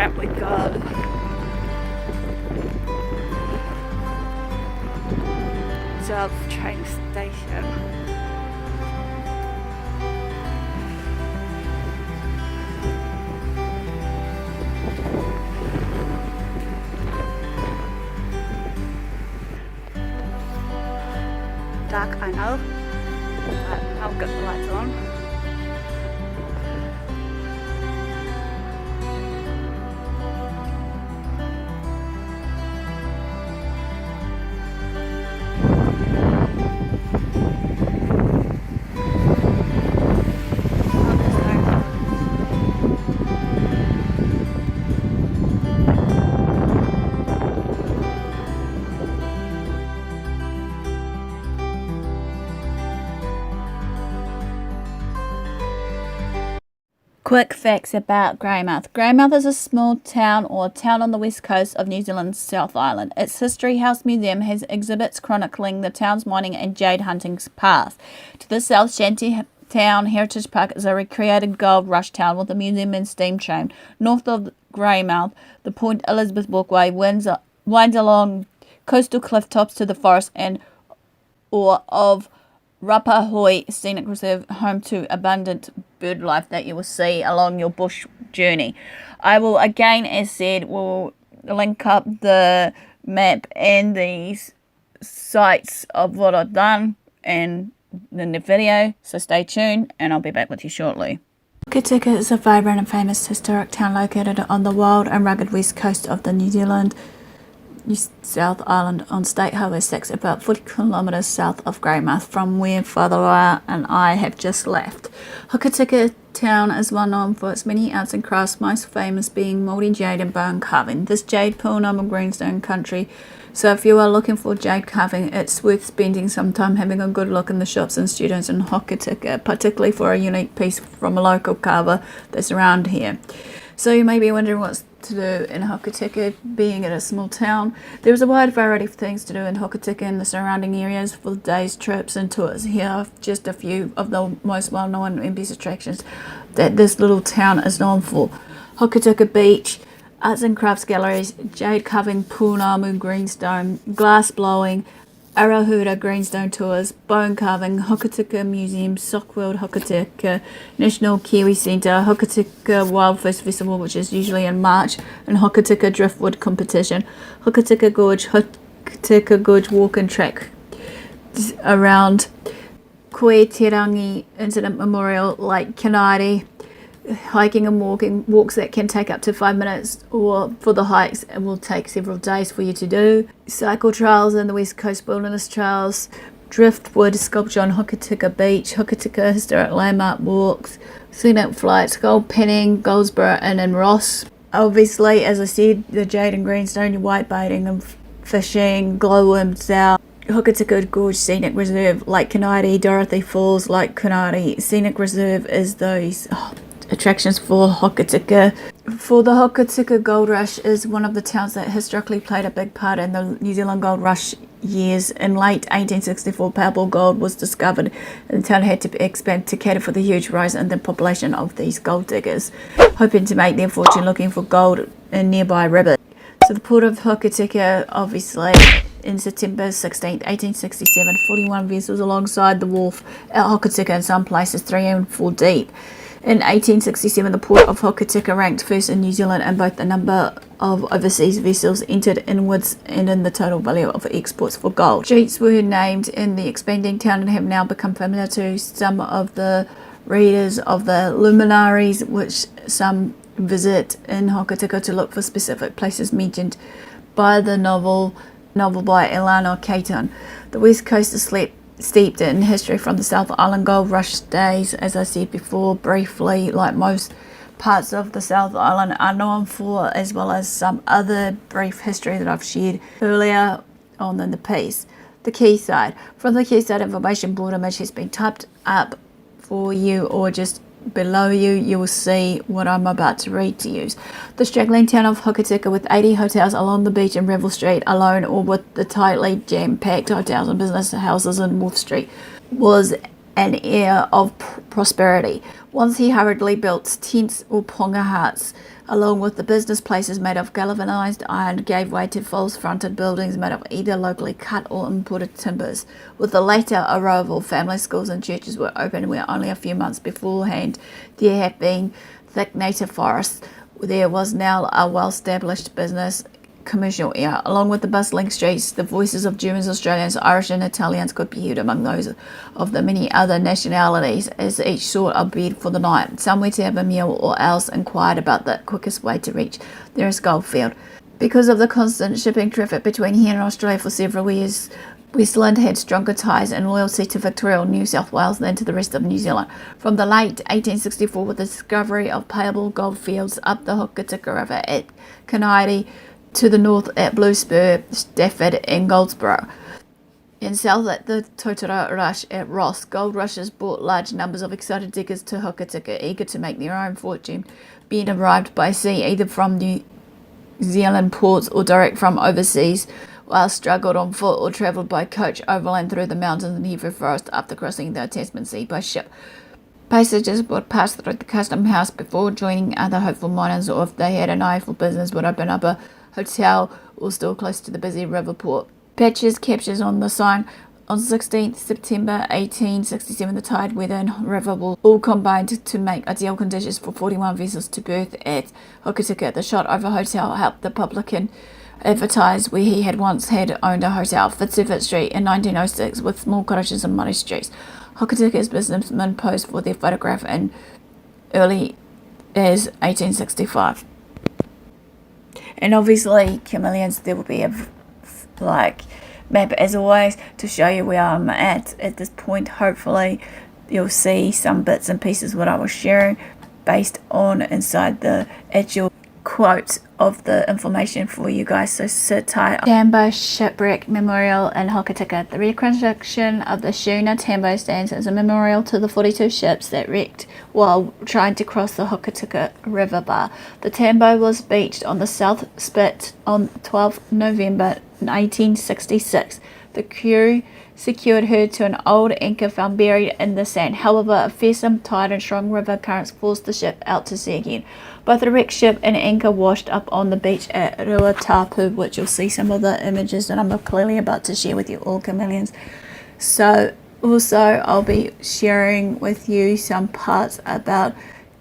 strapped with gold. Of train station. Dark, I know, but I'll get the lights on. Quick facts about Greymouth. Greymouth is a small town or town on the west coast of New Zealand's South Island. Its History House Museum has exhibits chronicling the town's mining and jade hunting past. To the south, Shantytown Heritage Park is a recreated gold rush town with a museum and steam train. North of Greymouth, the Point Elizabeth Walkway winds along coastal cliff tops to the forest and or of Rapahoi Scenic Reserve, home to abundant bird life that you will see along your bush journey. I will again, as said, will link up the map and these sites of what I've done and in the video, so stay tuned and I'll be back with you shortly. Hokitika is a vibrant and famous historic town located on the wild and rugged west coast of the New Zealand South Island on State Highway 6, about 40 kilometres south of Greymouth, from where FireTheLier and I have just left. Hokitika town is well known for its many arts and crafts, most famous being Māori jade and bone carving. This jade Pūnamu greenstone country, so if you are looking for jade carving, it's worth spending some time having a good look in the shops and studios in Hokitika, particularly for a unique piece from a local carver that's around here. So you may be wondering what's to do in Hokitika, being in a small town. There is a wide variety of things to do in Hokitika and the surrounding areas for days, trips and tours. Here are just a few of the most well-known and best attractions that this little town is known for. Hokitika Beach, arts and crafts galleries, jade carving, Pūnamu greenstone, glass blowing, Arahura greenstone tours, bone carving, Hokitika Museum, Sock World Hokitika, National Kiwi Centre, Hokitika Wildfish Festival, which is usually in March, and Hokitika Driftwood Competition, Hokitika Gorge Walk and Track around Koe Te Rangi Incident Memorial, Lake Kaniere, hiking and walks that can take up to 5 minutes, or for the hikes it will take several days for you to do. Cycle trails in the West Coast Wilderness Trails, driftwood sculpture on Hokitika Beach, Hokitika Historic Landmark walks, scenic flights, gold penning, Goldsboro Inn and Ross. Obviously, as I said, the jade and greenstone, your white baiting and fishing, glowworm sow, Hokitika Gorge Scenic Reserve, Lake Kaniere, Dorothy Falls, Lake Kaniere Scenic Reserve is those attractions for Hokitika. For the Hokitika Gold Rush is one of the towns that historically played a big part in the New Zealand Gold Rush years. In late 1864, purple gold was discovered and the town had to expand to cater for the huge rise in the population of these gold diggers, hoping to make their fortune looking for gold in nearby rivers. So the port of Hokitika, obviously, in September 16, 1867, 41 vessels alongside the wharf at Hokitika, in some places 3 and 4 deep. In 1867, the port of Hokitika ranked first in New Zealand in both the number of overseas vessels entered inwards and in the total value of exports for gold. Streets were named in the expanding town and have now become familiar to some of the readers of the luminaries, which some visit in Hokitika to look for specific places mentioned by the novel by Elana Caton. The West Coast is steeped in history from the South Island Gold Rush days, as I said before briefly, like most parts of the South Island are known for, as well as some other brief history that I've shared earlier on in the piece. The Quayside. From the Quayside information board image has been typed up for you, or just below you, you will see what I'm about to read to you. The straggling town of Hokitika, with 80 hotels along the beach and Revel Street alone, or with the tightly jam-packed hotels and business houses in Wolf Street, was an air of prosperity. Once he hurriedly built tents or ponga huts, along with the business places made of galvanized iron, gave way to false-fronted buildings made of either locally cut or imported timbers. With the latter arrival, family schools and churches were opened where only a few months beforehand there had been thick native forests. There was now a well-established business commercial area. Along with the bustling streets, the voices of Germans, Australians, Irish and Italians could be heard among those of the many other nationalities as each sought a bed for the night, somewhere to have a meal, or else inquired about the quickest way to reach the nearest goldfield. Because of the constant shipping traffic between here and Australia for several years, Westland had stronger ties and loyalty to Victoria or New South Wales than to the rest of New Zealand. From the late 1864, with the discovery of payable goldfields up the Hokitika River at Kaniere, to the north at Blue Spur, Stafford and Goldsboro, and south at the Totara Rush at Ross, gold rushes brought large numbers of excited diggers to Hokitika, eager to make their own fortune, being arrived by sea either from New Zealand ports or direct from overseas, while struggled on foot or travelled by coach overland through the mountains and heavy forest after crossing the Tasman Sea by ship. Passengers would pass through the custom house before joining other hopeful miners, or if they had an eye for business, would open up a hotel or still close to the busy river port. Patches captures on the sign on 16th September 1867, the tide, weather and river will all combined to make ideal conditions for 41 vessels to berth at Hokitika. The shot over hotel helped the publican advertise where he had once had owned a hotel, Fitzherbert Street, in 1906, with small cottages and muddy streets. Hokitika's businessmen posed for their photograph in early as 1865. And obviously, Chameleons, there will be a map as always to show you where I'm at this point. Hopefully, you'll see some bits and pieces what I was sharing based on inside the actual quotes of the information for you guys, so sit tight. Tambo Shipwreck Memorial in Hokitika. The reconstruction of the schooner Tambo stands as a memorial to the 42 ships that wrecked while trying to cross the Hokitika River bar. The Tambo was beached on the South Spit on 12 November 1866. The crew secured her to an old anchor found buried in the sand. However, a fearsome tide and strong river currents forced the ship out to sea again. Both the wrecked ship and anchor washed up on the beach at Ruatapu, which you'll see some of the images that I'm clearly about to share with you all, Chameleons. So also I'll be sharing with you some parts about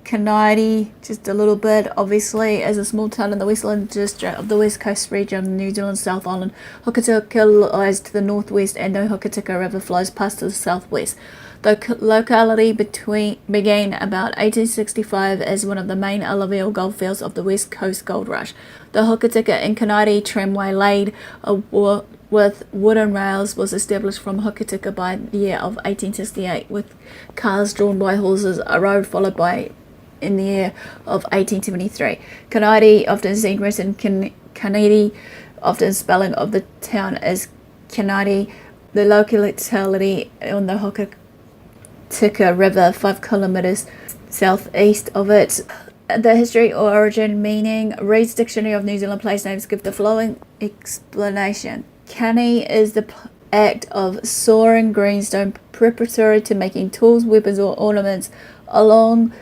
Kaniere, just a little bit. Obviously, as a small town in the Westland district of the West Coast region of New Zealand's South Island, Hokitika lies to the northwest and the Hokitika River flows past to the southwest. The locality began about 1865 as one of the main alluvial goldfields of the West Coast Gold Rush. The Hokitika and Kaniere tramway laid with wooden rails was established from Hokitika by the year of 1868, with cars drawn by horses, a road followed by in the year of 1873. Kaniere, often seen written Kaniere, often spelling of the town as Kaniere, the locality on the Hokitika River, 5 kilometers southeast of it. The history or origin meaning. Reed's Dictionary of New Zealand place names give the following explanation. Kani is the act of sawing greenstone preparatory to making tools, weapons or ornaments along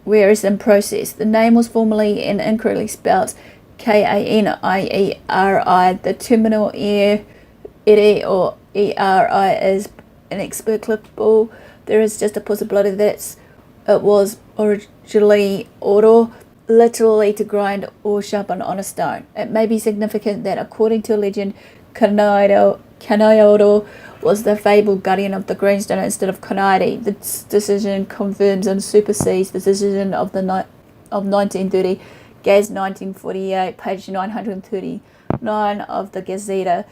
whereas in process. The name was formerly and incorrectly spelled Kanieri. The terminal ere or eri is inexplicable. There is just a possibility that it was originally oro, literally to grind or sharpen on a stone. It may be significant that, according to legend, Kaniere was the fabled guardian of the greenstone instead of Kaniere. This decision confirms and supersedes the decision of 1930, Gaz 1948, page 939 of the Gazeta,